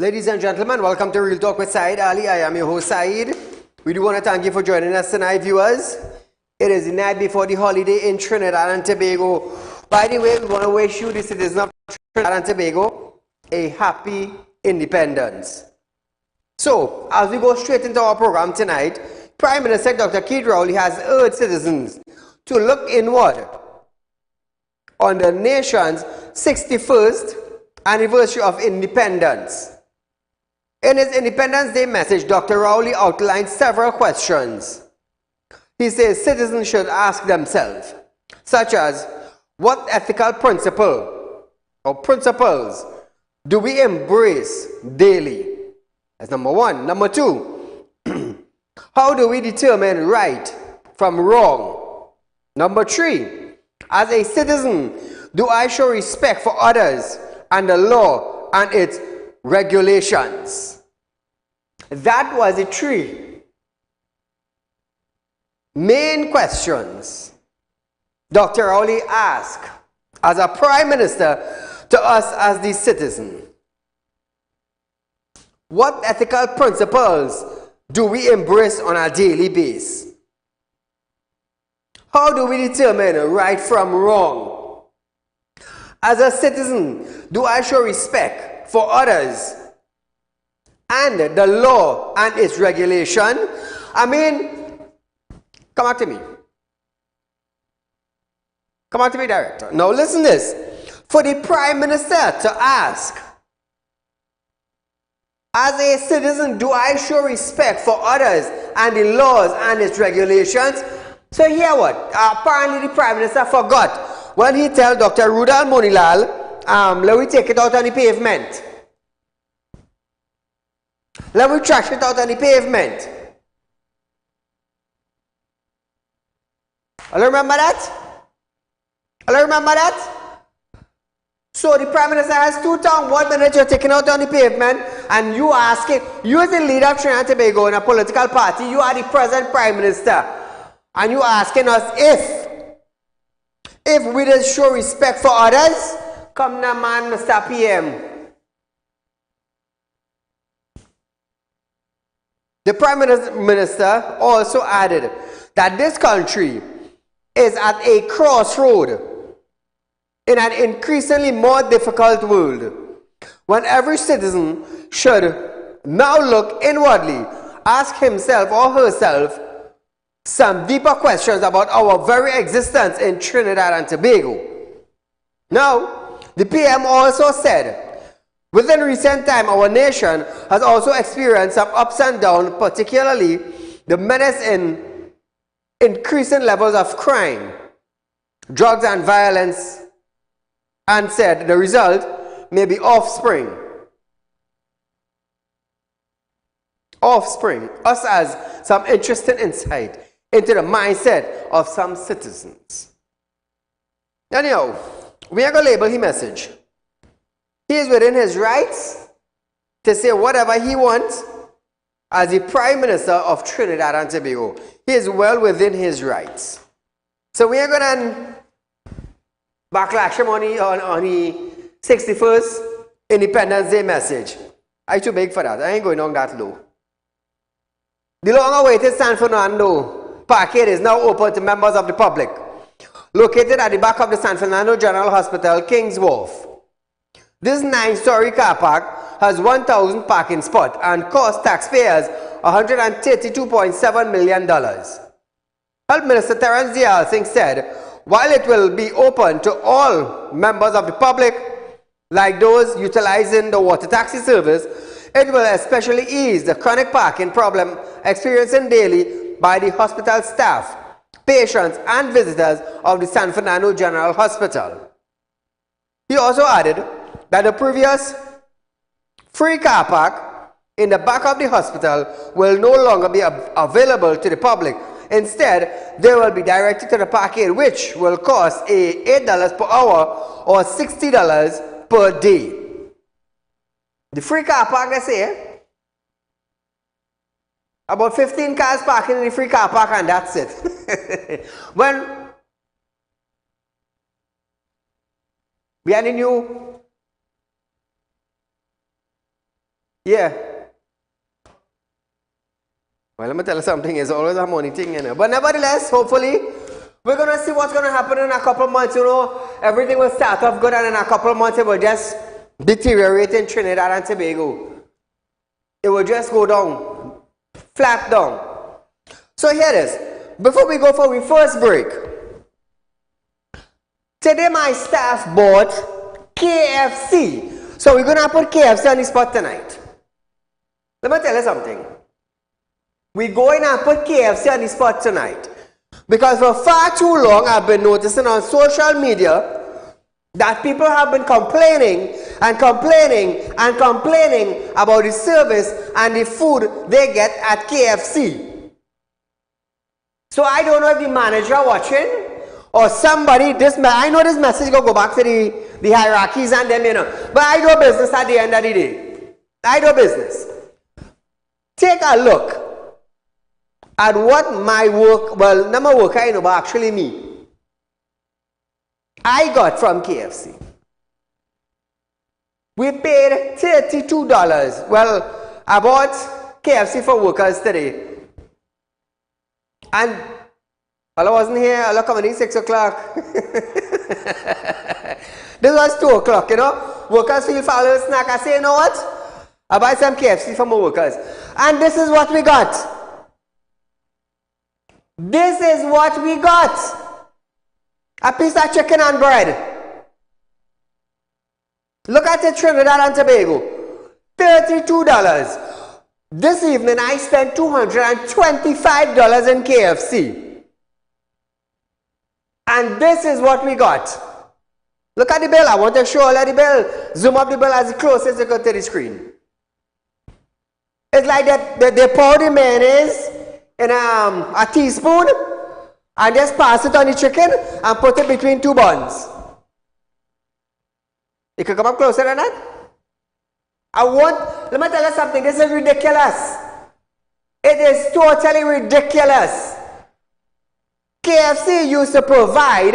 Ladies and gentlemen, welcome to Real Talk with Saieed Ali. I am your host Saeed. We do want to thank you for joining us tonight, viewers. It is the night before the holiday in Trinidad and Tobago. By the way, we want to wish you, the citizens of Trinidad and Tobago, a happy independence. So, as we go straight into our program tonight, Prime Minister Dr. Saieed Ali has urged citizens to look inward on the nation's 61st anniversary of independence. In his Independence Day message, Dr. Rowley outlined several questions he says citizens should ask themselves, such as, what ethical principle or principles do we embrace daily? That's number one. Number two, how do we determine right from wrong? Number three, as a citizen, do I show respect for others and the law and its regulations? That was the three main questions Dr. Rowley asked as a Prime Minister to us as the citizen. What ethical principles do we embrace on a daily basis? How do we determine right from wrong? As a citizen, do I show respect for others and the law and its regulation? I mean, come back to me. Come back to me, Director. Now listen this. For the Prime Minister to ask, as a citizen, do I show respect for others and the laws and its regulations? So here what? Apparently the Prime Minister forgot when he tell Dr. Rudal Monilal, let me take it out on the pavement. Let me trash it out on the pavement. I remember that? I remember that? So the Prime Minister has 2 tongues. 1 minute you're taking out on the pavement and you asking, you as the leader of Trinidad and Tobago in a political party, you are the present Prime Minister, and you asking us if we just show respect for others. Come now man, Mr. PM. The Prime Minister also added that this country is at a crossroad in an increasingly more difficult world, when every citizen should now look inwardly, ask himself or herself some deeper questions about our very existence in Trinidad and Tobago. Now, the PM also said, within recent time, our nation has also experienced some ups and downs, particularly the menace in increasing levels of crime, drugs and violence, and said the result may be offspring. Us as some interesting insight into the mindset of some citizens. Anyhow, we are going to label his message. He is within his rights to say whatever he wants as the Prime Minister of Trinidad and Tobago. He is well within his rights. So we are going to backlash him on the 61st Independence Day message. I'm too big for that. I ain't going on that low. The long-awaited San Fernando Parkade is now open to members of the public. Located at the back of the San Fernando General Hospital, Kings Wharf. This 9-story car park has 1,000 parking spots and cost taxpayers $132.7 million. Health Minister Terence Dial Singh said, while it will be open to all members of the public, like those utilizing the water taxi service, it will especially ease the chronic parking problem experienced daily by the hospital staff, patients and visitors of the San Fernando General Hospital. He also added that the previous free car park in the back of the hospital will no longer be available to the public. Instead, they will be directed to the parkade, which will cost $8 per hour or $60 per day. The free car park, they say, about 15 cars parking in the free car park and that's it. When we had a new Yeah. Well, let me tell you something, it's always a money thing, you know. But nevertheless, hopefully, we're going to see what's going to happen in a couple of months, you know. Everything will start off good, and in a couple of months, it will just deteriorate in Trinidad and Tobago. It will just go down, flat down. So here it is. Before we go for our first break, today my staff bought KFC. So we're going to put KFC on the spot tonight. Let me tell you something. We're going to put KFC on the spot tonight. Because for far too long, I've been noticing on social media that people have been complaining and complaining and complaining about the service and the food they get at KFC. So I don't know if the manager watching or somebody, I know this message will go back to the hierarchies and them, you know. But I do business at the end of the day. I do business. Take a look at what my work, well, not my work, I know, but actually me, I got from KFC. We paid $32. Well, I bought KFC for workers today. And I wasn't here, I coming in 6 o'clock. This was 2 o'clock, you know. Workers feel for a little snack. I say, you know what? I buy some KFC for my workers. And this is what we got. This is what we got. A piece of chicken and bread. Look at it, Trinidad and Tobago. $32. This evening I spent $225 in KFC. And this is what we got. Look at the bill. I want to show you the bill. Zoom up the bill as close as you can to the screen. It's like that they pour the mayonnaise in a teaspoon and just pass it on the chicken and put it between two buns. You can come up closer than that? Let me tell you something, this is ridiculous. It is totally ridiculous. KFC used to provide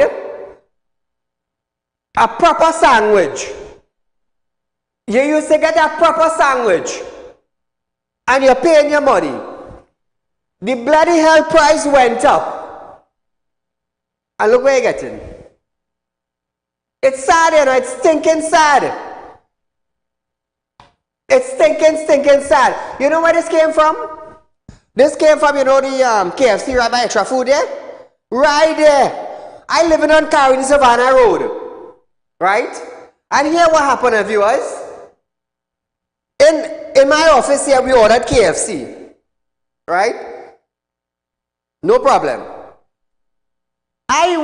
a proper sandwich. You used to get a proper sandwich and you're paying your money. The bloody hell price went up. And look where you're getting. It's sad, you know, it's stinking sad. It's stinking sad. You know where this came from? This came from, you know, the KFC right by Extra Food there? Right there. I live on Carolina Savannah Road. Right? And here what happened, viewers. In my office here, we ordered KFC. Right? No problem. I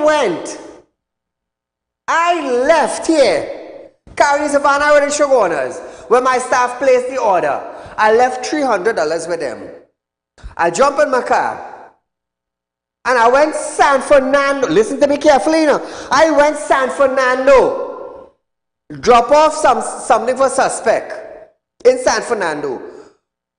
left here, Carolina Savannah Road in Shogunas, where my staff placed the order. I left $300 with them. I jumped in my car and I went San Fernando. Listen to me carefully, you know. I went San Fernando, drop off something for suspect in San Fernando,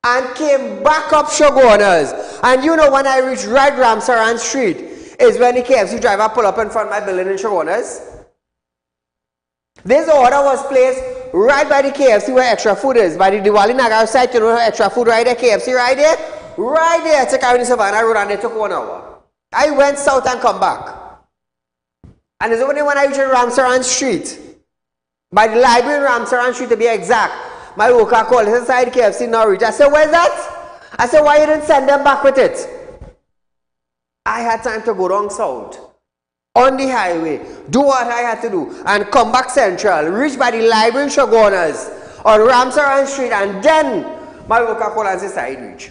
and came back up Shogunas. And you know, when I reached right Ramsaran Street is when the KFC driver pulled up in front of my building in Shogunas. This order was placed right by the KFC where Extra Food is, by the Diwali Nagar site. You know, Extra Food right there, KFC right there to Carolina Savannah Road, and they took 1 hour. I went south and come back. And it's only when I reached Ramsaran Street, by the library in Ramsaran Street to be exact, my worker called inside KFC now reach. I said, where's that? I said, why you didn't send them back with it? I had time to go down south, on the highway, do what I had to do, and come back central, reach by the library in Shogunas, on Ramsaran Street, and then my worker called and said, side reach.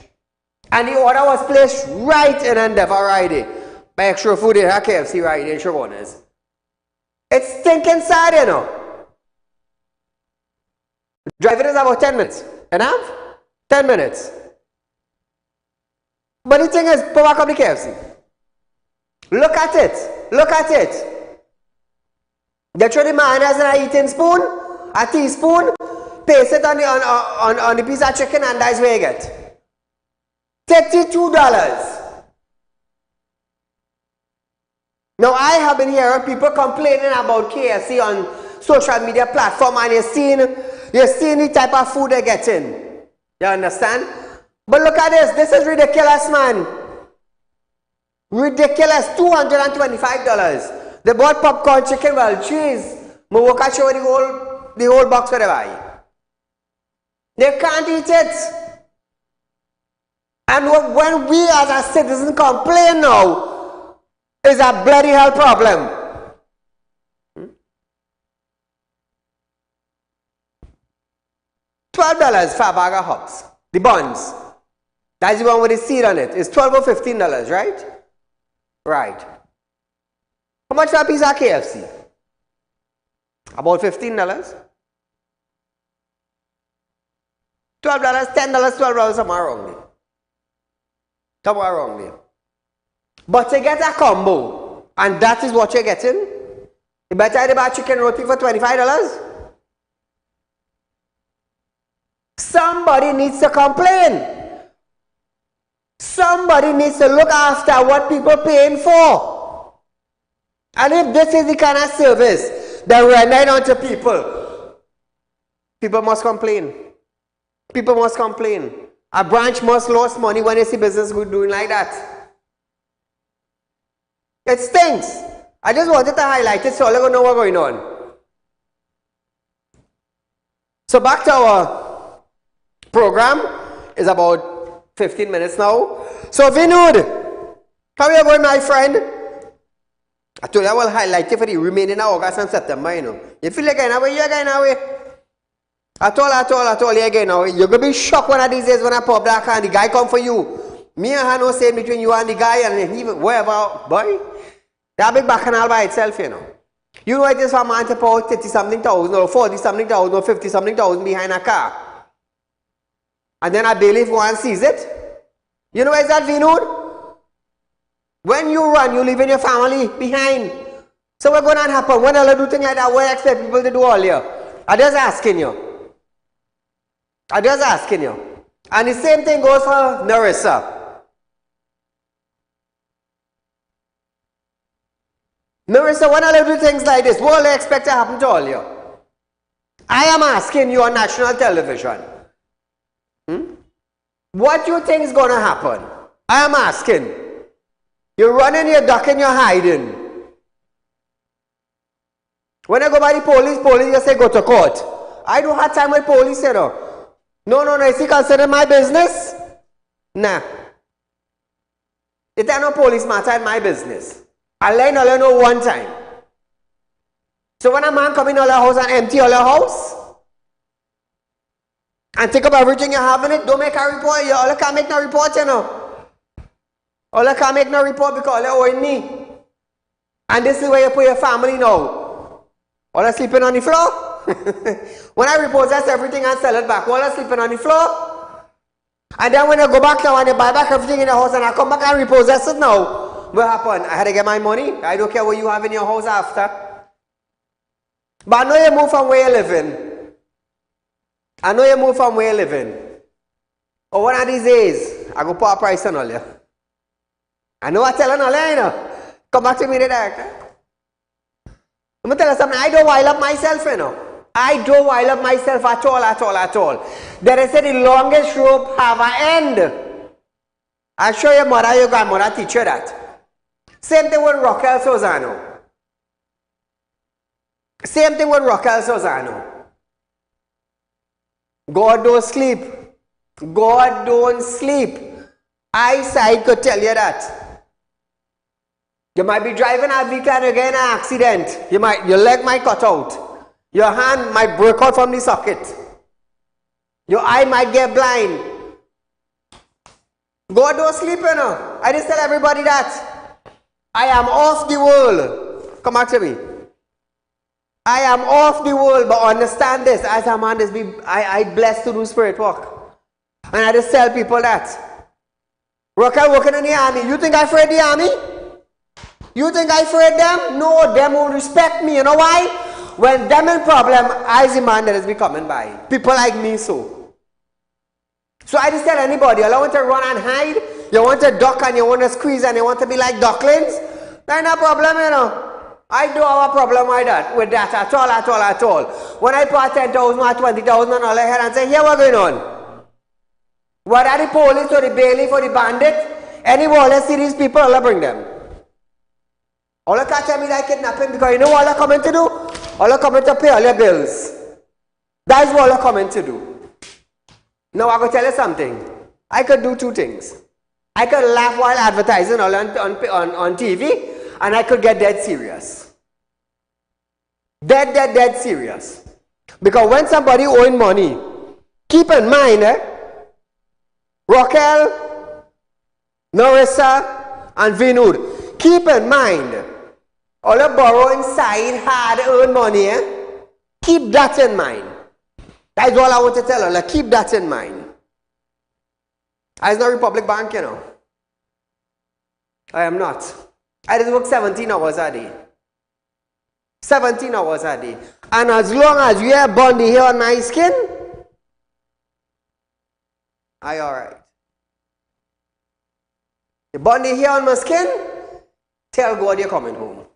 And the order was placed right in Endeavour right there, by Extra Food in KFC right there in Shogunas. It's stinking sad, you know. Driving is about 10 minutes. Enough? 10 minutes. But the thing is, pull back up the KFC. Look at it. Look at it. They throw the mayonnaise in a eating spoon, a teaspoon, paste it on the piece of chicken, and that's where you get. $32. Now I have been hearing people complaining about KFC on social media platform, and you're seeing the type of food they're getting. You understand? But look at this. This is ridiculous, man. Ridiculous. $225. They bought popcorn, chicken, well, cheese. My worker show the whole box for the buy. They can't eat it. And when we as a citizen complain now, it's a bloody hell problem. $12 for a bag of hops. The buns. That's the one with the seed on it. It's $12 or $15, right? Right. How much for a piece of KFC? About $15. $12, $10, $12, somewhere around there. Somewhere around there. But you get a combo, and that is what you're getting. You better buy chicken roti for $25. Somebody needs to complain. Somebody needs to look after what people are paying for. And if this is the kind of service that we're rendering onto people, people must complain. People must complain. A branch must lose money when they see business doing like that. It stinks. I just wanted to highlight it so you're going to know what's going on. So back to our program. It's about 15 minutes now. So Vinod, how are you going, my friend? I told you I will highlight it for the remaining August and September, you know. You feel like you're going away? At all, you're going away. You're going to be shocked one of these days when I pop that car and the guy come for you. Me and her no say between you and the guy and even wherever, boy. That big bacchanal by itself, you know. You know it is for a man to put 30-something thousand or 40-something thousand or 50-something thousand behind a car. And then a bailiff go and sees it. You know where is that, Vinod? When you run, you leaving your family behind. So what's going to happen? When I do things like that, what I expect people to do all year? I'm just asking you. I'm just asking you. And the same thing goes for Narissa. Narissa, when I do things like this, what do I expect to happen to all you? I am asking you on national television. What do you think is going to happen? I am asking. You're running, you're ducking, you're hiding. When I go by the police you say go to court. I don't have time with police, you know. No, is he considered my business? Nah. It ain't no police matter in my business. I learn know one time. So when a man come in all your house and empty all your house, and take up everything you have in it, don't make a report. You all can't make no report, you know. All you can't make no report because you're owing me. And this is where you put your family now. All are sleeping on the floor. When I repossess everything and sell it back, all are sleeping on the floor. And then when I go back now and I buy back everything in the house and I come back and repossess it now, what happened? I had to get my money. I don't care what you have in your house after. But I know you move from where you're living. Or one of these days, I go put a price on all you. I know I'm telling all you, know. Come back to me today. I'm going to tell you something. I don't wild up myself, you know. I don't wild up myself at all. There is the longest rope have an end. I'll show your mother, your grandmother teach you that. Same thing with Raquel Sozano. God don't sleep. God don't sleep. Eyesight could tell you that. You might be driving a vehicle and you get in an accident. Your leg might cut out. Your hand might break out from the socket. Your eye might get blind. God don't sleep, you know. I just tell everybody that. I am off the world. Come back to me. I am off the world, but understand this. As a man, I blessed to do spirit work. And I just tell people that. Raquel working in the army. You think I afraid the army? You think I afraid them? No, them will respect me. You know why? When them in problem, I is the man that is becoming by. People like me so. So I just tell anybody, you want to run and hide, you want to duck and you want to squeeze and you want to be like ducklings, there's no problem, you know. I don't have a problem with that at all. When I put 10,000 or 20,000 on all I head and say, here what's going on? Whether the police or the bailiff or the bandit, any wallet see these people, I'll bring them. All I catch them is like kidnapping because you know what they're coming to do? All they're coming to pay all your bills. That is what they're coming to do. Now I could tell you something. I could do two things. I could laugh while advertising on TV, and I could get dead serious. Dead serious. Because when somebody owing money, keep in mind, Raquel, Narissa, and Vinud, keep in mind, all the borrowing side hard-earned money, keep that in mind. That's all I want to tell her, like, keep that in mind. I is not Republic Bank, you know. I am not. I just work 17 hours a day. 17 hours a day. And as long as you have bondy here on my skin, I alright. The bondy here on my skin, tell God you're coming home.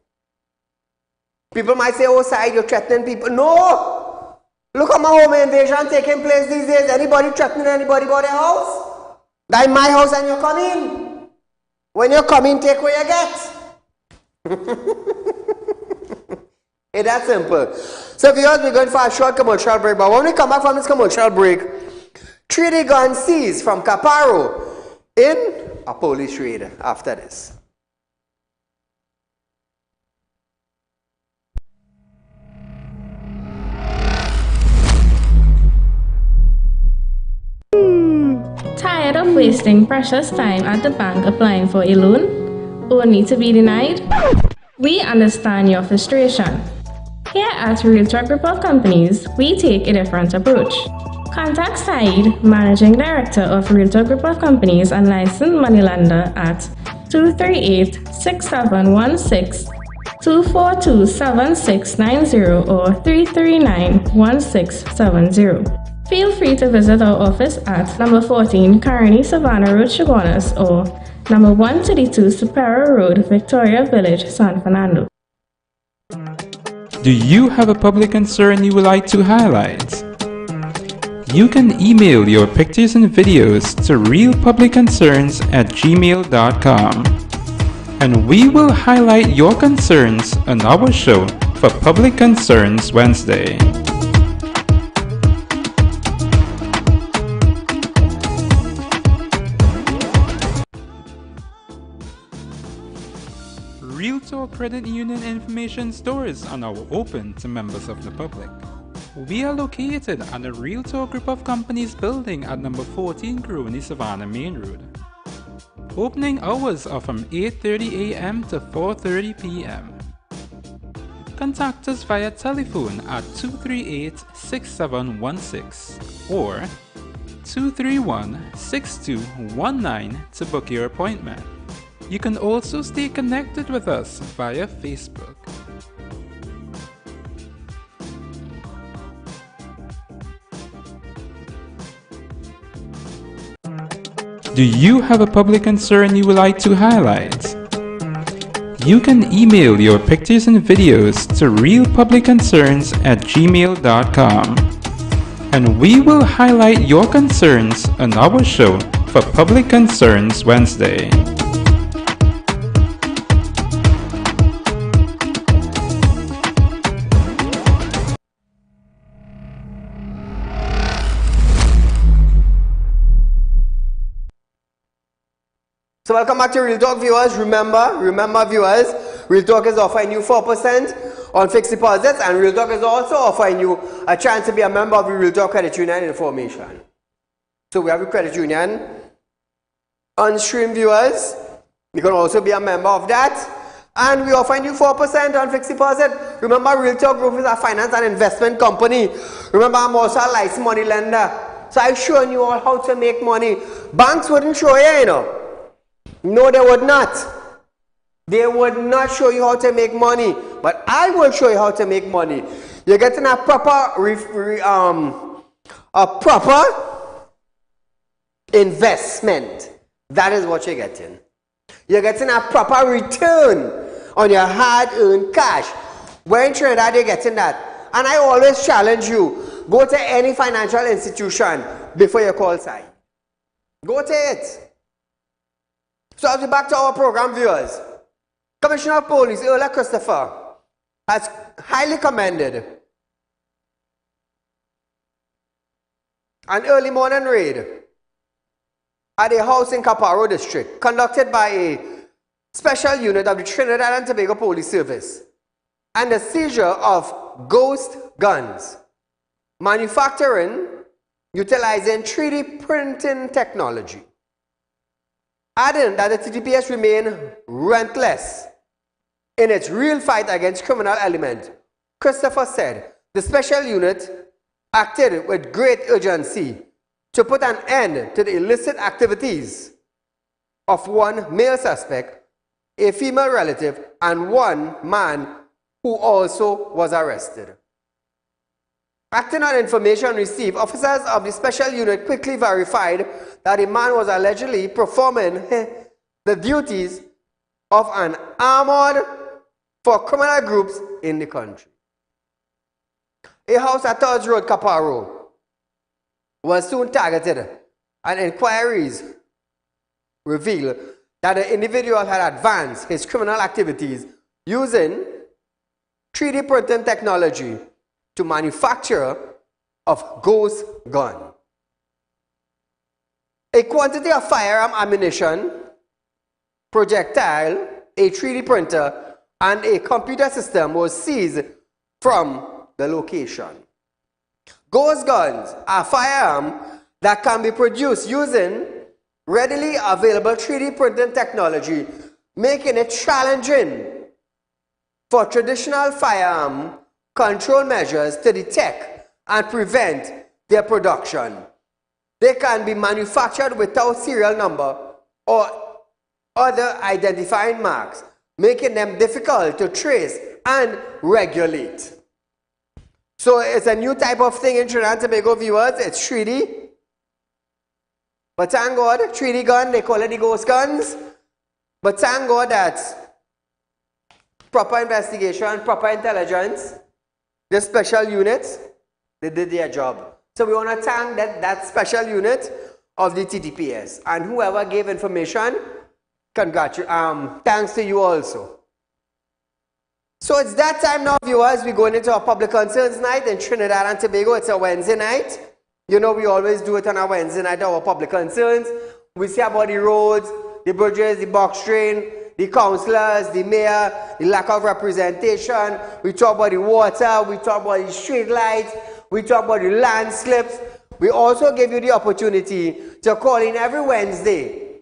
People might say, oh, Saeed, you're threatening people. No! Look at my home invasion taking place these days. Anybody threatening anybody about their house? That's my house and you're coming. When you come in, take what you get. It's that simple. So viewers, we're going for a short commercial break. But when we come back from this commercial break, 3D gun seized from Caparo in a police raid after this. Tired of wasting precious time at the bank applying for a loan, only to be denied? We understand your frustration. Here at Realtalk Group of Companies, we take a different approach. Contact Saeed, Managing Director of Realtalk Group of Companies and licensed moneylender at 238-6716, 242-7690 or 339-1670. Feel free to visit our office at number 14 Carney Savannah Road, Chaguanas, or number 132 Superior Road, Victoria Village, San Fernando. Do you have a public concern you would like to highlight? You can email your pictures and videos to realpublicconcerns@gmail.com, and we will highlight your concerns on our show for Public Concerns Wednesday. Realtalk Credit Union information stores are now open to members of the public. We are located at the Realtalk Group of Companies building at number 14 Carney Savannah Main Road. Opening hours are from 8:30 a.m. to 4:30 p.m. Contact us via telephone at 238-6716 or 231-6219 to book your appointment. You can also stay connected with us via Facebook. Do you have a public concern you would like to highlight? You can email your pictures and videos to realpublicconcerns@gmail.com, and we will highlight your concerns on our show for Public Concerns Wednesday. So welcome back to Realtalk viewers. Remember viewers, Realtalk is offering you 4% on fixed deposits, and Realtalk is also offering you a chance to be a member of the Realtalk Credit Union information. So we have a credit union on stream viewers. You can also be a member of that. And we are offering you 4% on fixed deposit. Remember, Realtalk Group is a finance and investment company. Remember, I'm also a licensed money lender. So I'm showing you all how to make money. Banks wouldn't show you, you know. No, they would not. They would not show you how to make money. But I will show you how to make money. You're getting a proper investment. That is what you're getting. You're getting a proper return on your hard-earned cash. Where in Trinidad you're getting that? And I always challenge you, go to any financial institution before you call Saeed. Go to it. So as we back to our program, viewers, Commissioner of Police Earl Christopher has highly commended an early morning raid at a house in Caparo district conducted by a special unit of the Trinidad and Tobago Police Service and the seizure of ghost guns, manufacturing utilizing 3D printing technology. Adding that the TTPS remain relentless in its real fight against criminal element, Christopher said the special unit acted with great urgency to put an end to the illicit activities of one male suspect, a female relative, and one man who also was arrested. Acting on information received, officers of the special unit quickly verified that the man was allegedly performing the duties of an armored for criminal groups in the country. A house at Thirds Road, Caparo, was soon targeted, and inquiries revealed that the individual had advanced his criminal activities using 3D printing technology to manufacture of ghost gun. A quantity of firearm ammunition, projectile, a 3D printer, and a computer system was seized from the location. Ghost guns are firearms that can be produced using readily available 3D printing technology, making it challenging for traditional firearm control measures to detect and prevent their production. They can be manufactured without serial number or other identifying marks, making them difficult to trace and regulate. So it's a new type of thing in Trinidad and Tobago, viewers. It's 3D. But thank God, 3D gun, they call it the ghost guns. But thank God that proper investigation, proper intelligence, the special units, they did their job. So we want to thank that special unit of the TTPS. And whoever gave information, thanks to you also. So it's that time now, viewers. We're going into our public concerns night in Trinidad and Tobago. It's a Wednesday night. You know, we always do it on our Wednesday night, our public concerns. We see about the roads, the bridges, the box train, the councillors, the mayor, the lack of representation. We talk about the water, we talk about the street lights, we talk about the landslips. We also give you the opportunity to call in every Wednesday.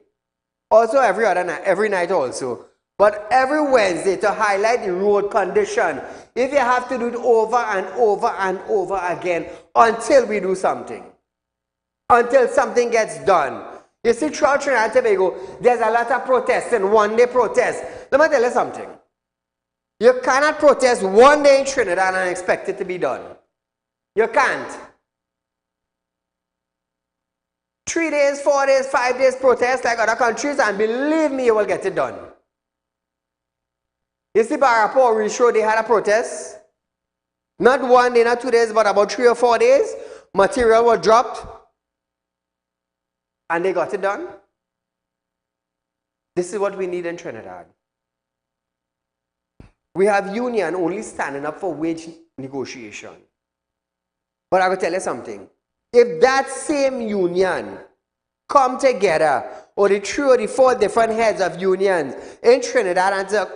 Also every night also. But every Wednesday to highlight the road condition. If you have to do it over and over and over again until we do something. Until something gets done. You see, throughout Trinidad and Tobago, there's a lot of protests and one-day protests. Let me tell you something. You cannot protest one day in Trinidad and expect it to be done. You can't. 3 days, 4 days, 5 days protest like other countries, and believe me, you will get it done. You see, Barapo really sure they had a protest. Not 1 day, not 2 days, but about 3 or 4 days. Material was dropped. And they got it done. This is what we need in Trinidad. We have union only standing up for wage negotiation. But I will tell you something. If that same union come together, or the 3 or the 4 different heads of unions in Trinidad and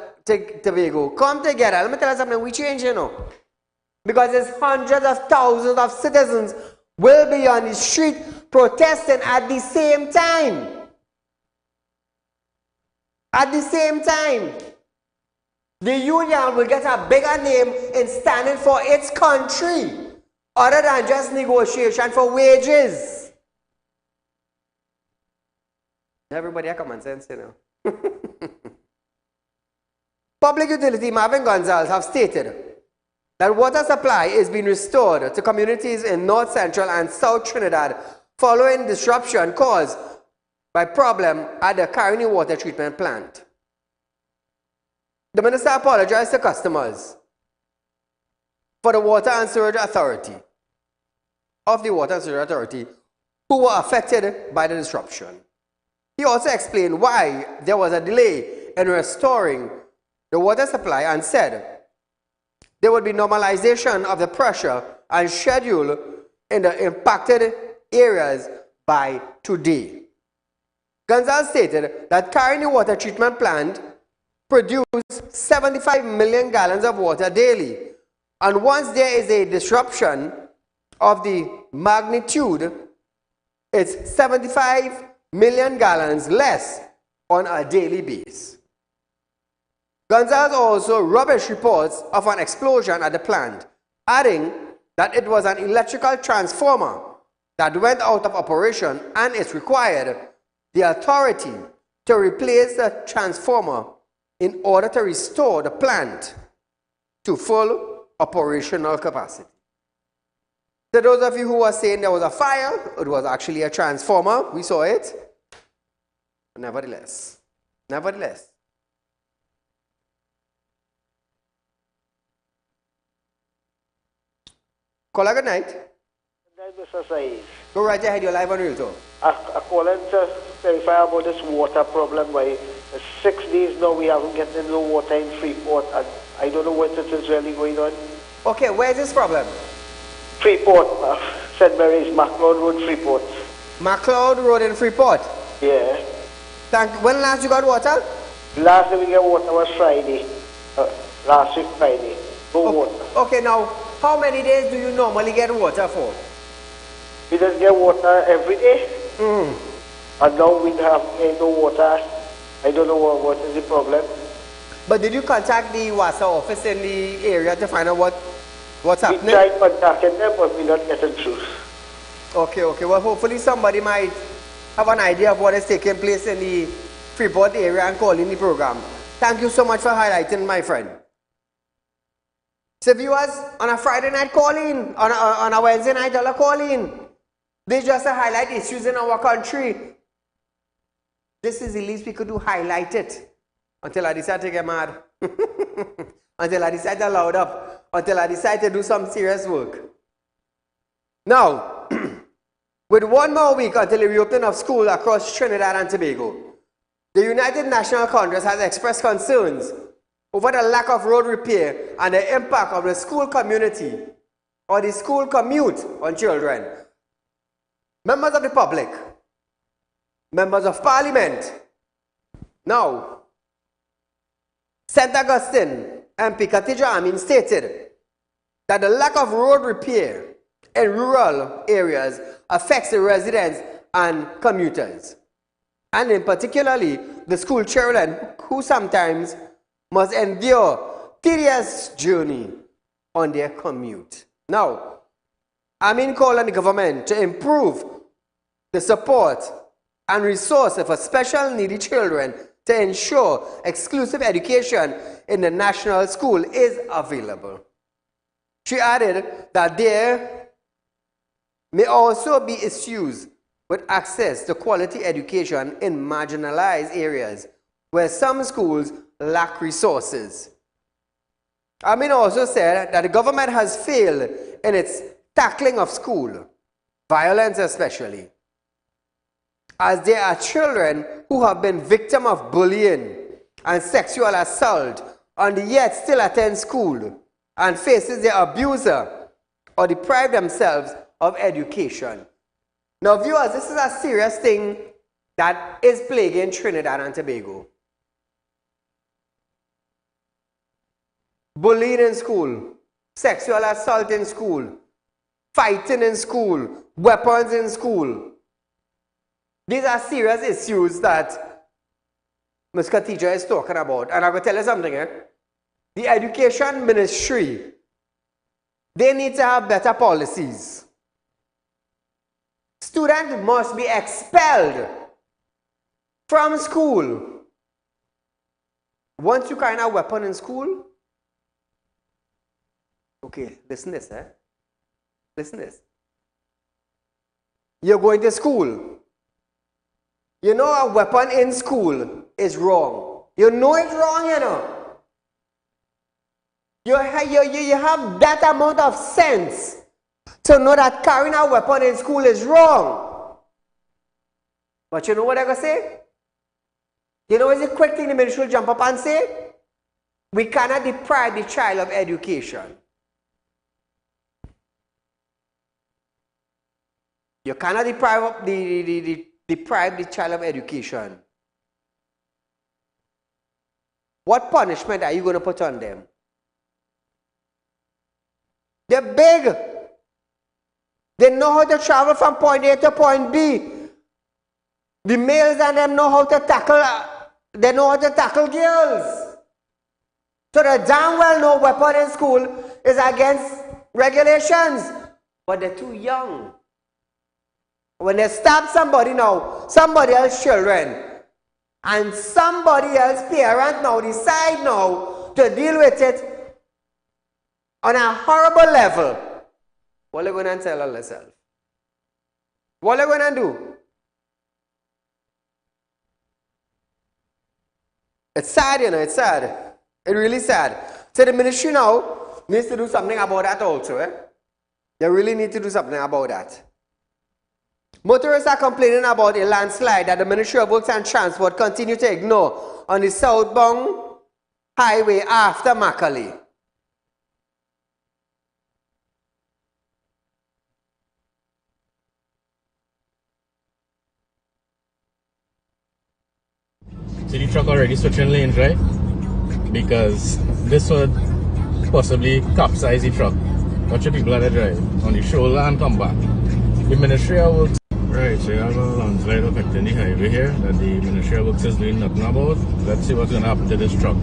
Tobago come together, let me tell you something, we change, you know. Because there's hundreds of thousands of citizens will be on the street protesting at the same time. At the same time. The union will get a bigger name in standing for its country, other than just negotiation for wages. Everybody have common sense, you know. Public Utility Marvin Gonzalez have stated that water supply is being restored to communities in North Central and South Trinidad following disruption caused by problem at the Caroni Water Treatment Plant. The minister apologized to customers for the Water and Sewerage Authority, who were affected by the disruption. He also explained why there was a delay in restoring the water supply and said there would be normalization of the pressure and schedule in the impacted areas by today. Gonzalez stated that Caroni Water Treatment Plant produced 75 million gallons of water daily, and once there is a disruption of the magnitude, it's 75 million gallons less on a daily basis. Gonzalez also rubbish reports of an explosion at the plant, adding that it was an electrical transformer that went out of operation and it required the authority to replace the transformer in order to restore the plant to full operational capacity. To those of you who are saying there was a fire, it was actually a transformer. We saw it. Nevertheless. Caller, good night. Good night, Mr. Saeed. Go right ahead, you're live on Real Talk. I'm calling to verify about this water problem. Why 6 days now we haven't gotten no water in Freeport, and I don't know what it is really going on. Okay, where's this problem? Freeport, St. Mary's, MacLeod Road, Freeport. MacLeod Road in Freeport. Yeah. When last you got water? Last time we got water was Friday. Last week Friday. No water. Okay, now, how many days do you normally get water for? We just get water every day. And now we have no water. I don't know what is the problem. But did you contact the WASA office in the area to find out what's happening? We tried contacting them, but we're not getting through. Okay. Well, hopefully somebody might have an idea of what is taking place in the Freeport area and call in the program. Thank you so much for highlighting, my friend. So viewers, on a Friday night call in, on a Wednesday night call in. This just to highlight issues in our country. This is the least we could do, highlight it. Until I decide to get mad. Until I decide to loud up. Until I decide to do some serious work. Now, with one more week until the reopening of school across Trinidad and Tobago, the United National Congress has expressed concerns over the lack of road repair and the impact of the school community or the school commute on children. Members of the public, members of parliament. Now, St. Augustine MP Khatija Amin stated that the lack of road repair in rural areas affects the residents and commuters, and in particularly the school children who sometimes must endure tedious journey on their commute. Now, Amin called on the government to improve the support and resources for special needy children to ensure exclusive education in the national school is available. She added that there may also be issues with access to quality education in marginalized areas where some schools lack resources. Amin also said that the government has failed in its tackling of school violence, especially as there are children who have been victims of bullying and sexual assault and yet still attend school and faces their abuser or deprive themselves of education. Now viewers, this is a serious thing that is plaguing Trinidad and Tobago. Bullying in school, sexual assault in school, fighting in school, weapons in school. These are serious issues that Ms. Khatija is talking about. And I'm going to tell you something. The Education Ministry, they need to have better policies. Students must be expelled from school. Once you carry a weapon in school, okay, listen to this, Listen to this. You're going to school. You know a weapon in school is wrong. You know it's wrong, you know. You have that amount of sense to know that carrying a weapon in school is wrong. But you know what I'm going to say? You know, it's a quick thing the ministry will jump up and say, we cannot deprive the child of education. You cannot deprive the child of education. What punishment are you going to put on them? They're big. They know how to travel from point A to point B. The males and them know how to tackle, they know how to tackle girls. So they damn well know weapon in school is against regulations. But they're too young. When they stab somebody now, somebody else's children, and somebody else's parent now decide now to deal with it on a horrible level, what are you going to tell yourself? What are you going to do? It's sad, you know, it's sad. It's really sad. So the ministry now needs to do something about that also. They really need to do something about that. Motorists are complaining about a landslide that the Ministry of Works and Transport continue to ignore on the southbound highway after Macaulay. See the truck already switching lanes, right? Because this would possibly capsize the truck. Watch your people at the drive on the shoulder and come back. The Ministry of Works. Right, so you have a landslide affecting the highway here that the Ministry of Works is doing nothing about. Let's see what's going to happen to this truck.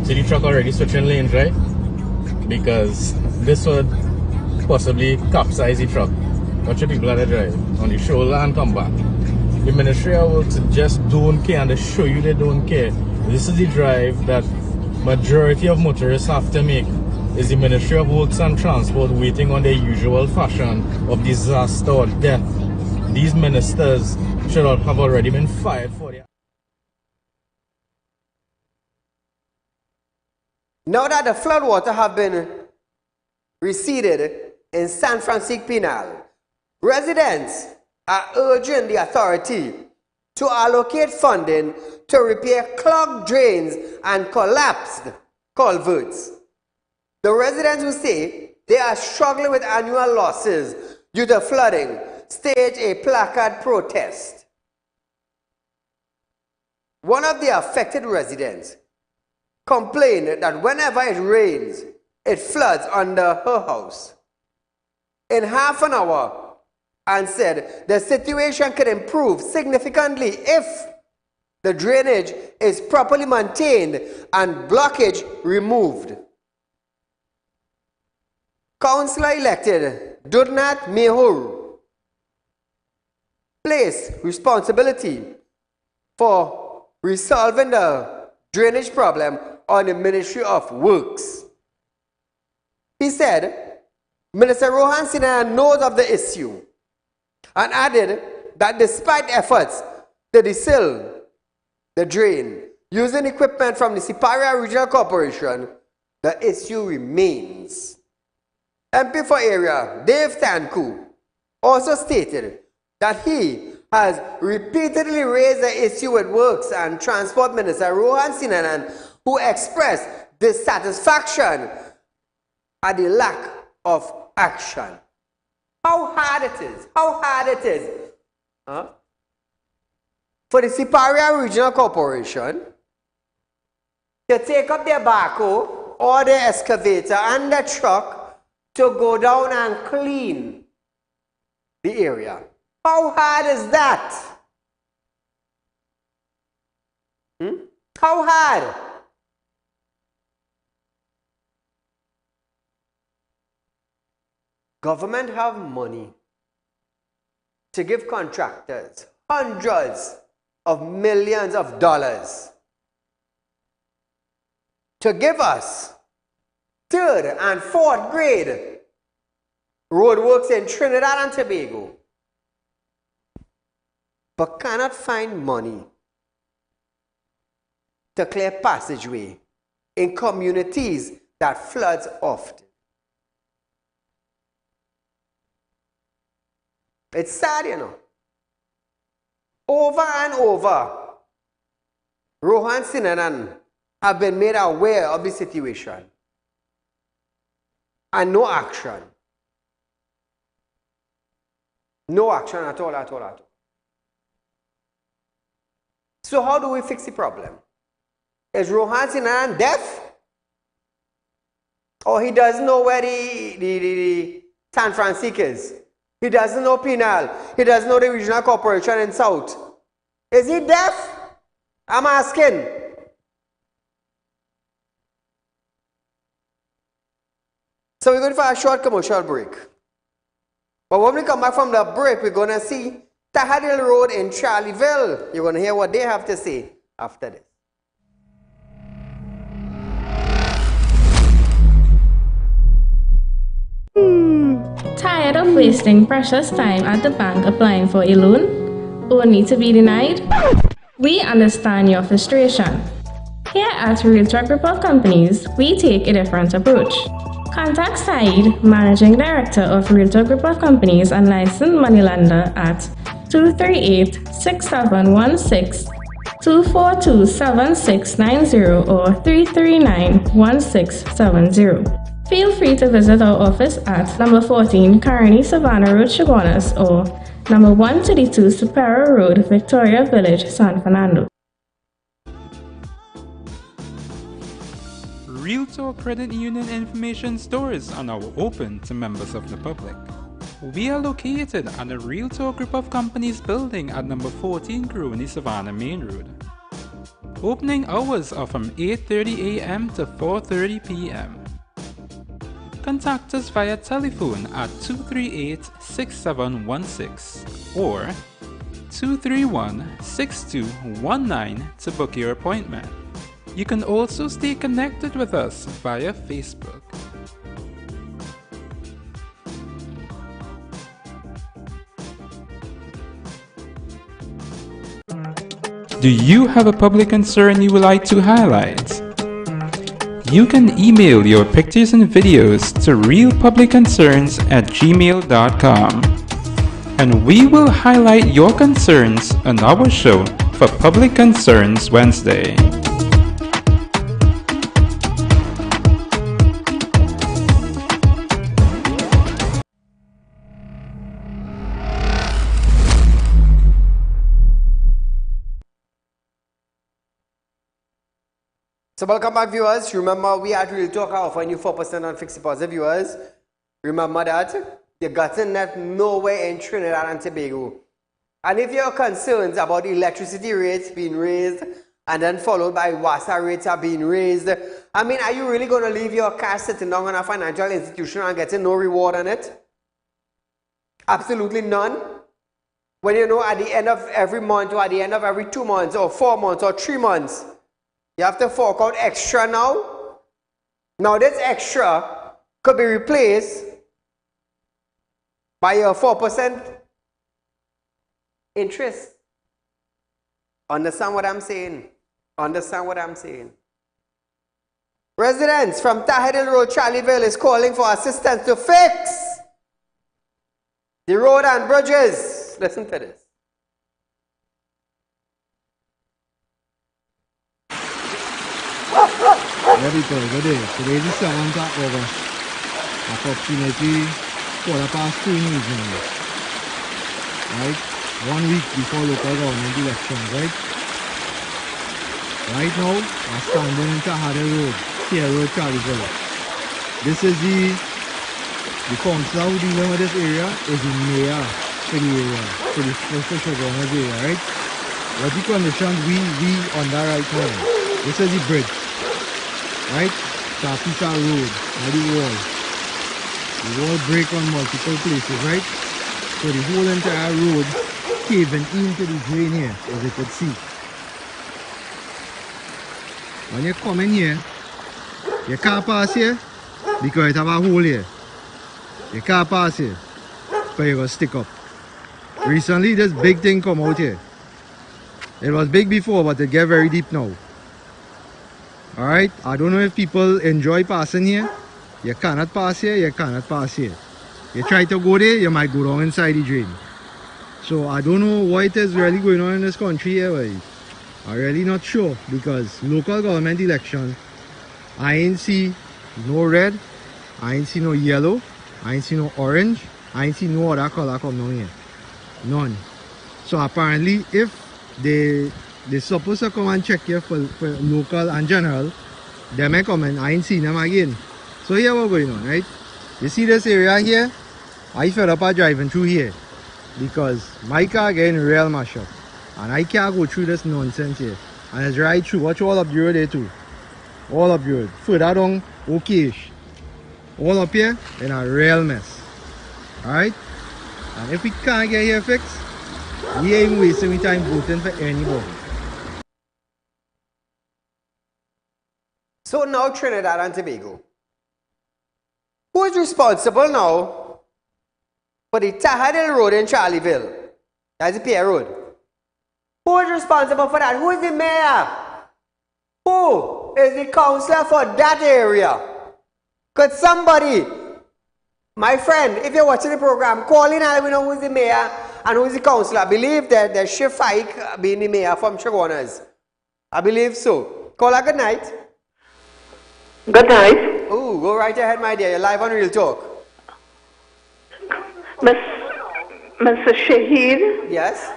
See the truck already switching lanes, right? Because this would possibly capsize the truck. Watch your people at the drive on the shoulder and come back. The Ministry of Works just don't care, and they show you they don't care. This is the drive that majority of motorists have to make. Is the Ministry of Works and Transport waiting on their usual fashion of disaster or death? These ministers should have already been fired for their... Now that the floodwater have been receded in San Francisco Pinal, residents are urging the authority to allocate funding to repair clogged drains and collapsed culverts. The residents who say they are struggling with annual losses due to flooding staged a placard protest. One of the affected residents complained that whenever it rains, it floods under her house in half an hour, and said the situation could improve significantly if the drainage is properly maintained and blockage removed. Councillor-elected Dudnat Mehur placed responsibility for resolving the drainage problem on the Ministry of Works. He said Minister Rohan Sinha knows of the issue and added that despite efforts to desil the drain using equipment from the Siparia Regional Corporation, the issue remains. MP for area Dave Tanku also stated that he has repeatedly raised the issue with Works and Transport Minister Rohan Sinha, who expressed dissatisfaction at the lack of action. How hard it is for the Siparia Regional Corporation to take up their backhoe or their excavator and the truck to go down and clean the area. How hard is that? How hard? Government have money to give contractors hundreds of millions of dollars to give us third and fourth grade roadworks in Trinidad and Tobago, but cannot find money to clear passageway in communities that floods often. It's sad, you know. Over and over, Rohan Sinanan have been made aware of the situation and no action. No action at all, at all, at all. So how do we fix the problem? Is Rohan Sinanan deaf? Or he doesn't know where the San Francisco is? He doesn't know Penal. He doesn't know the regional corporation in South. Is he deaf? I'm asking. So we're going for a short commercial break. But when we come back from the break, we're going to see Tahadil Road in Charlieville. You're going to hear what they have to say after this. Tired of wasting precious time at the bank applying for a loan, only to be denied? We understand your frustration. Here at Realtor Group of Companies, we take a different approach. Contact Saieed, Managing Director of Realtor Group of Companies and licensed moneylender at 238-6716, 242-7690 or 339-1670. Feel free to visit our office at number 14 Carney Savannah Road, Chaguanas, or number 132 Superior Road, Victoria Village, San Fernando. Realtor Credit Union information stores are now open to members of the public. We are located at the Realtor Group of Companies building at number 14 Grooney Savannah Main Road. Opening hours are from 8:30 a.m. to 4:30 p.m. Contact us via telephone at 238-6716 or 231-6219 to book your appointment. You can also stay connected with us via Facebook. Do you have a public concern you would like to highlight? You can email your pictures and videos to realpublicconcerns@gmail.com, and we will highlight your concerns on our show for Public Concerns Wednesday. So welcome back, viewers. Remember, we at Real Talk are offering you 4% on fixed deposit, viewers. Remember that you got in that nowhere in Trinidad and Tobago. And if you're concerned about electricity rates being raised and then followed by WASA rates are being raised, I mean, are you really going to leave your cash sitting down on a financial institution and getting no reward on it? Absolutely none. When you know at the end of every month or at the end of every 2 months or 4 months or 3 months, you have to fork out extra now. Now this extra could be replaced by your 4% interest. Understand what I'm saying? Understand what I'm saying? Residents from Tahadil Road, Charlieville is calling for assistance to fix the road and bridges. Listen to this. Yeah, people, good day. Today is the 7th of August. Approximately 2:15 in the evening. Right? 1 week before local government elections, right? Right now, I'm standing in Tahadil Road, Sierra Road, Charlieville. This is the council who dealing with this area is the mayor for the area, for the Chaguanas area, right? What the conditions we under right now. This is the bridge. Right? Tapita Road, not the wall. The wall break on multiple places, right? So the whole entire road caving into the drain here, as you could see. When you come in here, you can't pass here because it have a hole here. You can't pass here, but you're going to stick up. Recently, this big thing come out here. It was big before, but it get very deep now. Alright, I don't know if people enjoy passing here. You cannot pass here, you cannot pass here. You try to go there, you might go down inside the drain. So I don't know what is really going on in this country here, but I'm really not sure because local government election, I ain't see no red, I ain't see no yellow, I ain't see no orange, I ain't see no other color come down here. None. So apparently if they supposed to come and check here for local and general, they may come and I ain't seen them again. So here what's going on, right? You see this area here? I fed up driving through here because my car getting real mashed up. And I can't go through this nonsense here. And it's right through. Watch all up the road there too. All up the road. Further down, okay-ish. All up here, in a real mess. Alright? And if we can't get here fixed, we ain't wasting our time voting for anybody. So now Trinidad and Tobago. Who is responsible now for the Tahadil Road in Charlieville? That's the Pierre Road. Who is responsible for that? Who is the mayor? Who is the councillor for that area? Could somebody, my friend, if you're watching the program, call in and let me know who is the mayor and who is the councillor. I believe that there's Chief Ike being the mayor from Chaguanas. I believe so. Caller, good night. Good night. Oh, go right ahead, my dear. You're live on Real Talk. Mr. Saieed. Yes?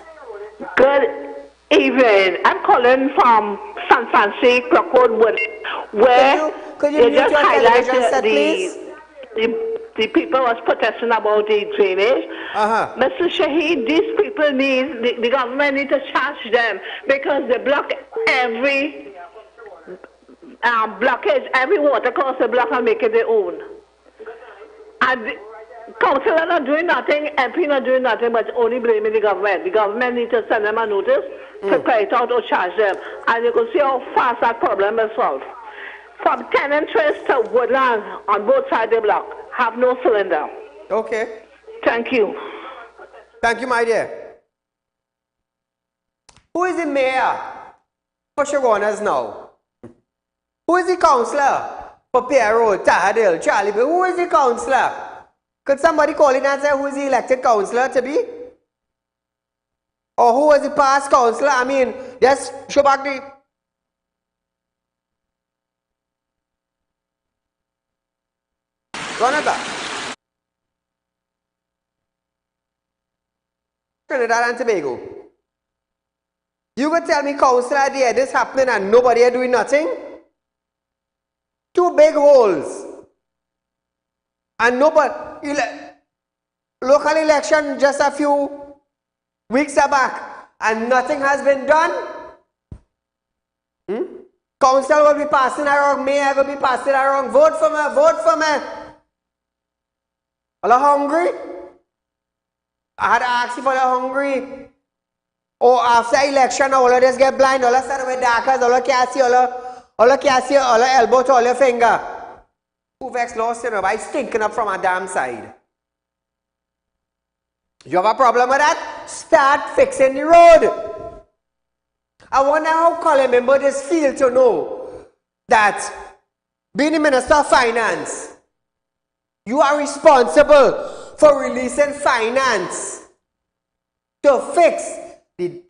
Good evening. I'm calling from San Francisco, Road, where could you they just highlighted please? the people was protesting about the drainage. Mr. Saieed, these people need, the government need to charge them because they block every blockage, every water course they block and make it their own. And the councillor not doing nothing, MP not doing nothing, but only blaming the government. The government needs to send them a notice to clear it out or charge them. And you can see how fast that problem is solved. From Tenant Trace to Woodland, on both sides of the block, have no cylinder. Okay. Thank you. Thank you, my dear. Who is the mayor for Chaguanas now? Who is the councillor for Pierre Road, Tahadil, Charlieville? Who is the councillor? Could somebody call in and say who is the elected councillor to be? Or who was the past councillor? I mean, just show back the... Run it back. Trinidad and Tobago. You could tell me councillor there, this happening and nobody are doing nothing? Two big holes. And nobody, local election just a few weeks back and nothing has been done. Council will be passing around, mayor will be passing around, vote for me, vote for me. Are you hungry? I had to ask you for you hungry. Or after election, all of this get blind, all of stand with darkers, all of can't see, all of can't see, all of elbow to all your finger. Who vex lost you know, by stinking up from a damn side. You have a problem with that? Start fixing the road. I wonder how Colin members feel to know that being the Minister of Finance, you are responsible for releasing finance to fix the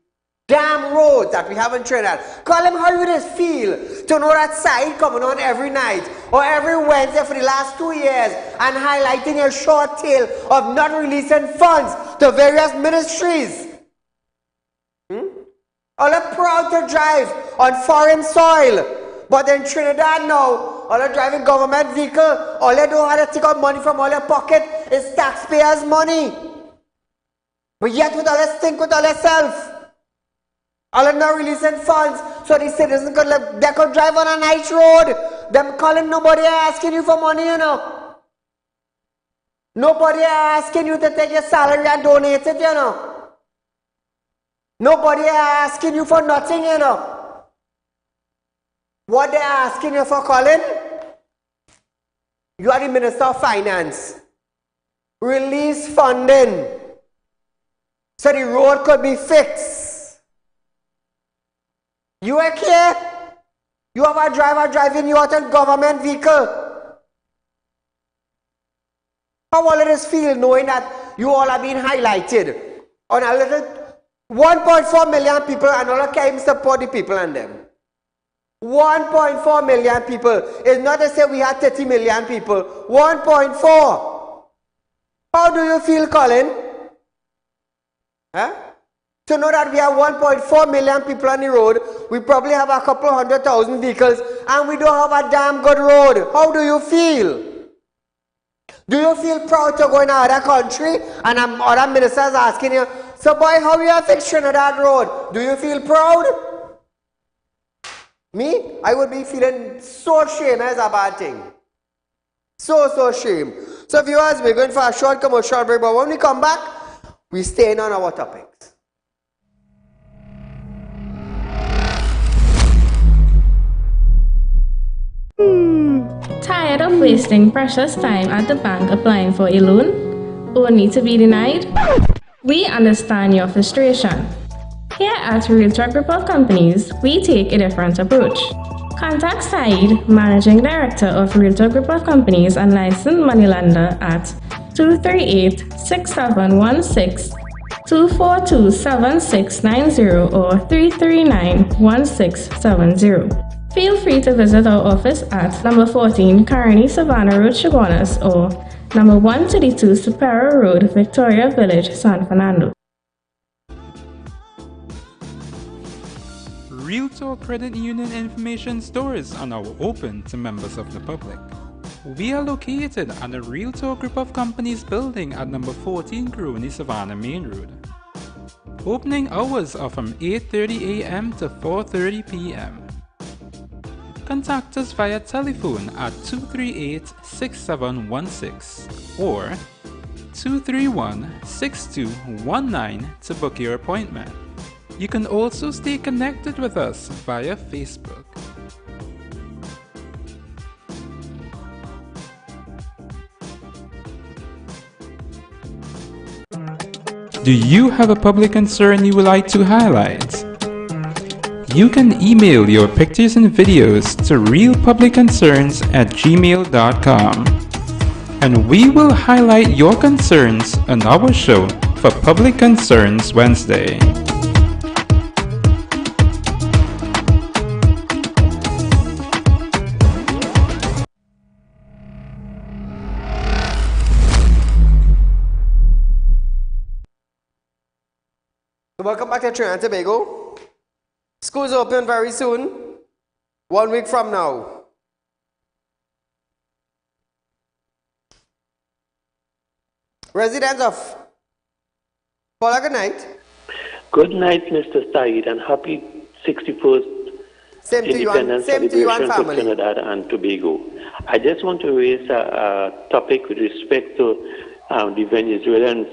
damn roads that we have in Trinidad. Colin, how you just feel to know that side coming on every night or every Wednesday for the last 2 years and highlighting your short tail of not releasing funds to various ministries? All are proud to drive on foreign soil, but in Trinidad now, all are driving government vehicle, all they don't have to take out money from all your pocket is taxpayers' money. But yet with all this think with all yourself. All are not releasing funds so the citizens could they could drive on a nice road. Them calling nobody asking you for money, you know. Nobody asking you to take your salary and donate it, you know. Nobody asking you for nothing, you know. What they're asking you for, Colin? You are the Minister of Finance. Release funding so the road could be fixed. You are here. You have a driver driving you out in government vehicle. How all of this feel knowing that you all are being highlighted on a little 1.4 million people and all can support the people and them. 1.4 million people. It's not to say we had 30 million people. 1.4. How do you feel, Colin? Huh? To know that we have 1.4 million people on the road, we probably have a couple 100,000 vehicles, and we don't have a damn good road. How do you feel? Do you feel proud to go in another country and other ministers asking you, so boy, how you have fixed Trinidad road? Do you feel proud? Me? I would be feeling so ashamed as a bad thing. So ashamed. So viewers, we're going for a short commercial break, but when we come back, we stay on our topics. Tired of wasting precious time at the bank applying for a loan, only to be denied? We understand your frustration. Here at Realtalk Group of Companies, we take a different approach. Contact Saieed, Managing Director of Realtalk Group of Companies and licensed moneylender at 238-6716, 242-7690 or 339-1670. Feel free to visit our office at number 14 Carney Savannah Road, Chaguanas, or number 132 Superior Road, Victoria Village, San Fernando. Realtalk Credit Union information stores are now open to members of the public. We are located at the Realtalk Group of Companies building at number 14 Grooney Savannah Main Road. Opening hours are from 8:30 a.m. to 4:30 p.m. Contact us via telephone at 238-6716 or 231-6219 to book your appointment. You can also stay connected with us via Facebook. Do you have a public concern you would like to highlight? You can email your pictures and videos to realpublicconcerns@gmail.com, and we will highlight your concerns on our show for Public Concerns Wednesday. Welcome back to Trinidad and Tobago. Schools open very soon, 1 week from now. Residents of Paula, good night. Good night, Mr. Saeed, and happy 61st Independence celebration to Trinidad and Tobago. I just want to raise a topic with respect to the Venezuelans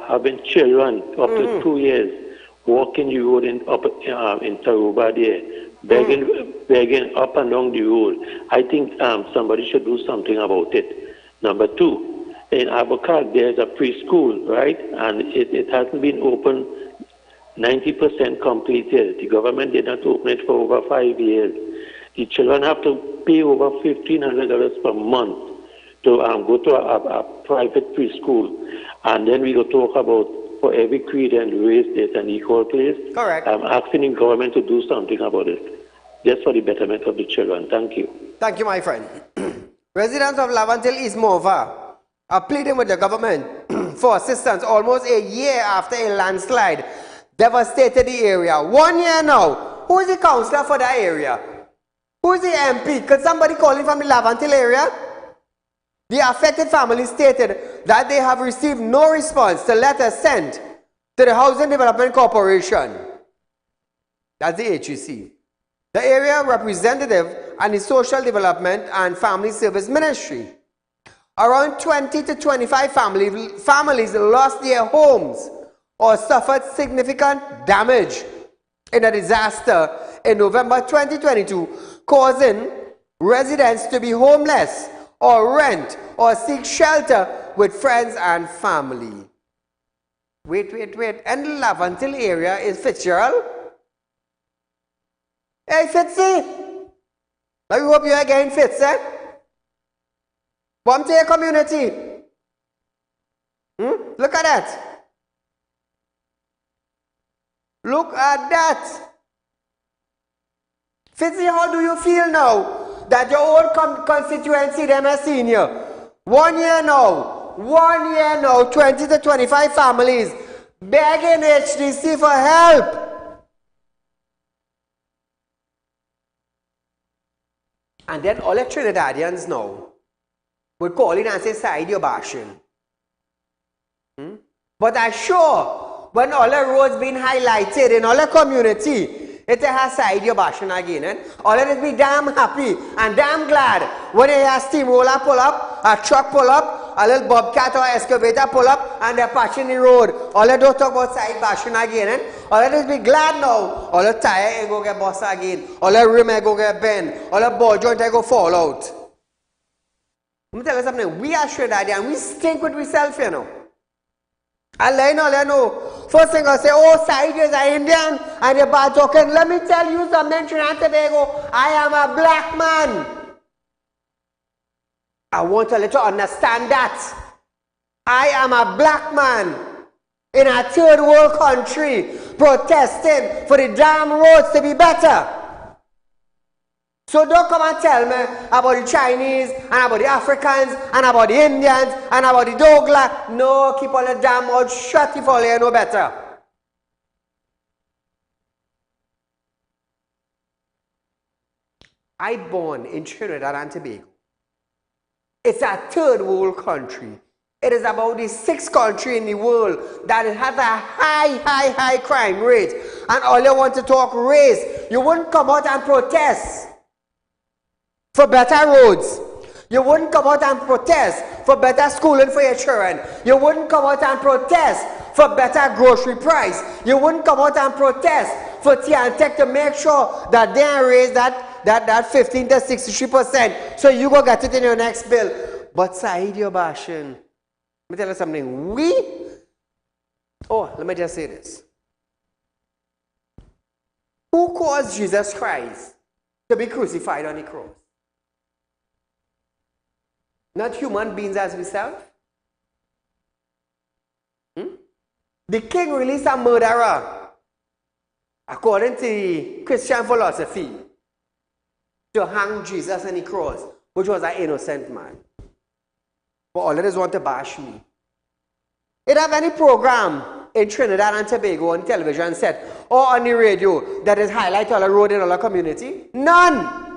having children up to 2 years walking the road in Taruba there, begging up and down the road. I think somebody should do something about it. Number two, in Abacad, there's a preschool, right? And it hasn't been open 90% completed. The government did not open it for over 5 years. The children have to pay over $1,500 per month to go to a private preschool. And then we will talk about for every creed and race, there's an equal place. Correct. I'm asking the government to do something about it, just for the betterment of the children. Thank you. Thank you, my friend. Residents of Lavantil East Mova are pleading with the government for assistance almost a year after a landslide devastated the area. 1 year now. Who is the councillor for that area? Who is the MP? Could somebody call in from the Lavantil area? The affected family stated that they have received no response to letters sent to the Housing Development Corporation. That's the HEC. The area representative and the Social Development and Family Service Ministry. Around 20 to 25 families lost their homes or suffered significant damage in a disaster in November 2022, causing residents to be homeless or rent or seek shelter with friends and family. Wait. And the Lavantil area is Fitzgerald? Hey, Fitzy! I hope you're again, Fitz, eh? Come to your community. Look at that. Look at that. Fitzy, how do you feel now that your own constituency, them has seen you? 1 year now, 1 year now, 20 to 25 families begging HDC for help. And then all the Trinidadians now would call in and say, Saieed, you're bashing. But I'm sure when all the roads been highlighted in all the community, it has Saieed, you're bashing again. And all of us be damn happy and damn glad when they hear steamroller pull up, a truck pull up, a little bobcat or excavator pull up, and they're patching the road. All of them talk about Saieed bashing again. And all of us be glad now. All the tire go get bust again. All the rim go get bent. All the ball joint go fall out. Let me tell you something. We are Trinidadian. We stink with ourselves, you know. I know. First thing I say, oh, Saieed is an Indian and you're bad talking. Let me tell you something, Trinidad and Tobago. I am a black man. I want to let you understand that. I am a black man in a third world country protesting for the damn roads to be better. So don't come and tell me about the Chinese and about the Africans and about the Indians and about the Douglas. No, keep all the damn mouth shut if all you know better. I born in Trinidad and Tobago. It's a third world country. It is about the 6th country in the world that has a high crime rate. And all you want to talk race, you wouldn't come out and protest for better roads. You wouldn't come out and protest for better schooling for your children. You wouldn't come out and protest for better grocery price. You wouldn't come out and protest for T&Tech to make sure that they raise that 15 to 63%. So you go get it in your next bill. But Saieed, you're bashing. Let me tell you something. Let me just say this. Who caused Jesus Christ to be crucified on the cross? Not human beings as we serve. The king released a murderer, according to the Christian philosophy, to hang Jesus on the cross, which was an innocent man. But all of us want to bash me. It have any program in Trinidad and Tobago on television set or on the radio that is highlight all the road in all the community? None.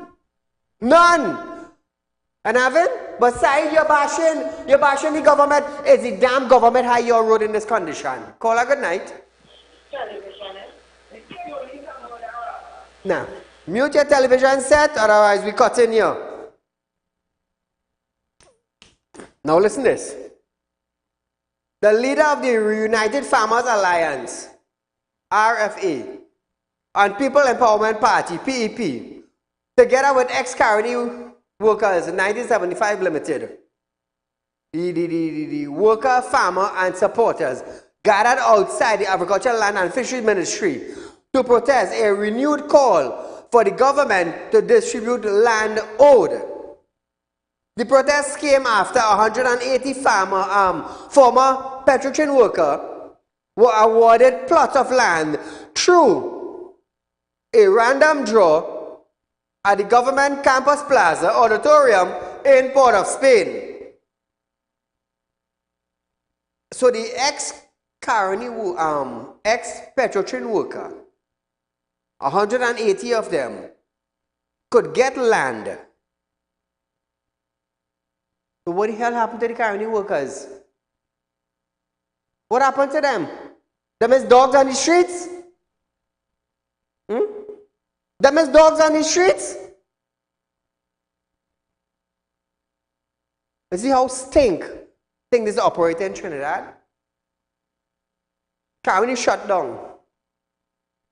And haven't? But Saieed, you're bashing the government. Is the damn government how your road in this condition? Call a good night. Now, mute your television set, otherwise we cut in here. Now listen to this. The leader of the United Farmers Alliance, RFA, and People Empowerment Party, PEP, together with ex-Caroni workers, 1975 Limited, the worker, farmer, and supporters gathered outside the Agricultural Land and Fisheries Ministry to protest a renewed call for the government to distribute land owed. The protest came after 180 former petrochem workers were awarded plots of land through a random draw at the government campus plaza auditorium in Port of Spain. So the ex-petrochem worker, 180 of them, could get land. So what the hell happened to the Caroni workers? What happened to them? Them is dogs on the streets? Them is dogs on the streets? You see how stink this operate in Trinidad? Caroni shut down.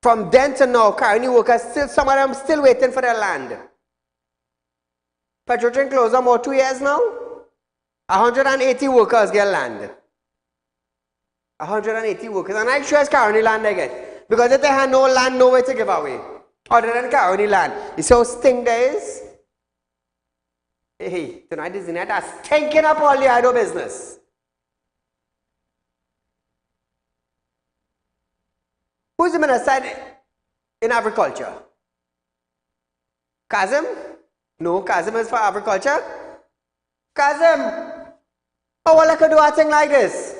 From then to now, Caroni workers, some of them still waiting for their land. Petrochem closed down about 2 years now. 180 workers get land. 180 workers. And I'm sure it's Caroni land they get. Because if they have no land, no way to give away. Other than Caroni land. You see how stink there is? Hey, tonight is the night that's stinking up all the idle business. Who's the minister in agriculture? Kazim? No, Kazim is for agriculture. Kazim, how will I could do a thing like this?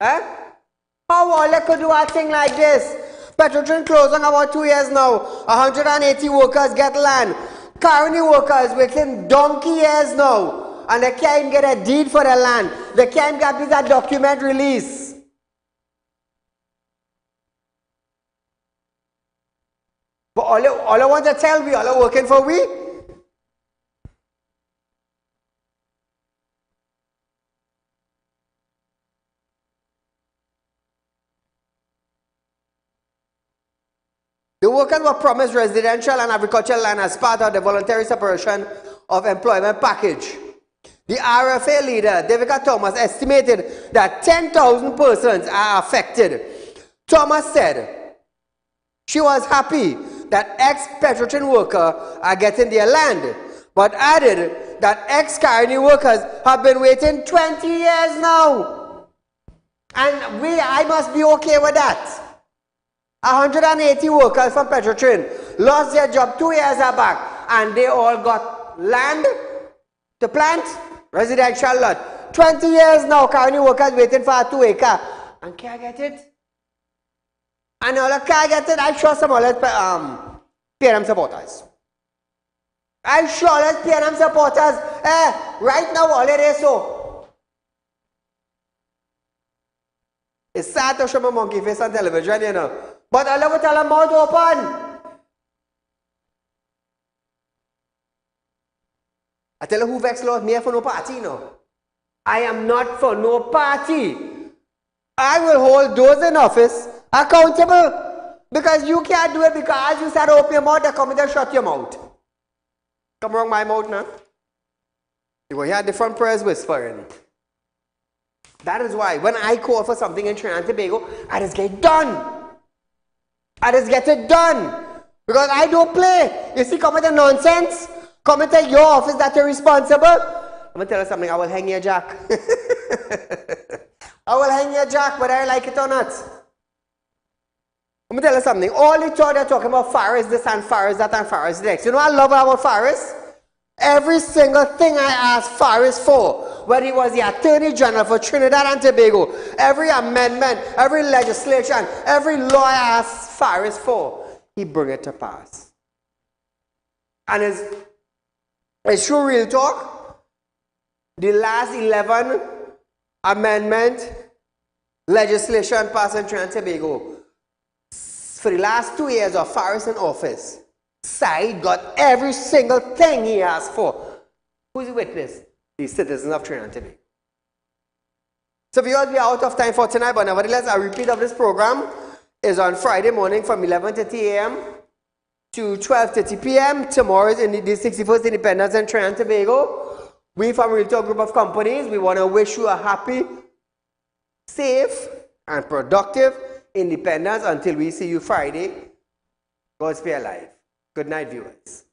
Huh? How will I could do a thing like this? Petrotrin closing about 2 years now. 180 workers get land. Carney workers waiting donkey years now. And they can't get a deed for the land. They can't get a document release. But all I want to tell we, all are working for we. The workers were promised residential and agricultural land as part of the voluntary separation of employment package. The RFA leader, Devika Thomas, estimated that 10,000 persons are affected. Thomas said she was happy that ex-Petrotrin workers are getting their land, but added that ex-Carney workers have been waiting 20 years now. And I must be okay with that. 180 workers from Petrotrin lost their job 2 years back, and they all got land to plant residential lot. 20 years now, Carney workers waiting for a 2 acre and can't get it. And all can't get it. I sure some of PNM supporters. I sure let PNM supporters. Right now, all it is so. It's sad to show my monkey face on television, you know. But I love to tell them mouth open. I tell you who vexed Lord me for no party, you know. I am not for no party. I will hold those in office accountable. Because you can't do it because you start open your mouth, they come and shut your mouth. Come wrong my mouth now. You will hear different prayers whispering. That is why when I call for something in Trinidad and Tobago, I just get it done. I just get it done. Because I don't play. You see, come with the nonsense. Come and tell your office that you're responsible. I'm going to tell you something. I will hang your jack. I will hang your jack whether I like it or not. I'm going to tell you something. All the time they're talking about Faris this and Faris that and Faris next. You know what I love about Faris? Every single thing I asked Faris for, when he was the Attorney General for Trinidad and Tobago, every amendment, every legislation, every law I asked Faris for, he bring it to pass. And it's true real talk. The last 11 amendment legislation passed in Trinidad and Tobago, for the last 2 years of Faris in office, Saieed got every single thing he asked for. Who's the witness? The citizens of Trinidad and Tobago. So viewers, we are out of time for tonight, but nevertheless, a repeat of this program is on Friday morning from 11:30 a.m. to 12:30 p.m. Tomorrow is in the 61st Independence in Trinidad and Tobago. We from Real Talk Group of Companies, we want to wish you a happy, safe, and productive independence until we see you Friday. God's be alive. Good night, viewers.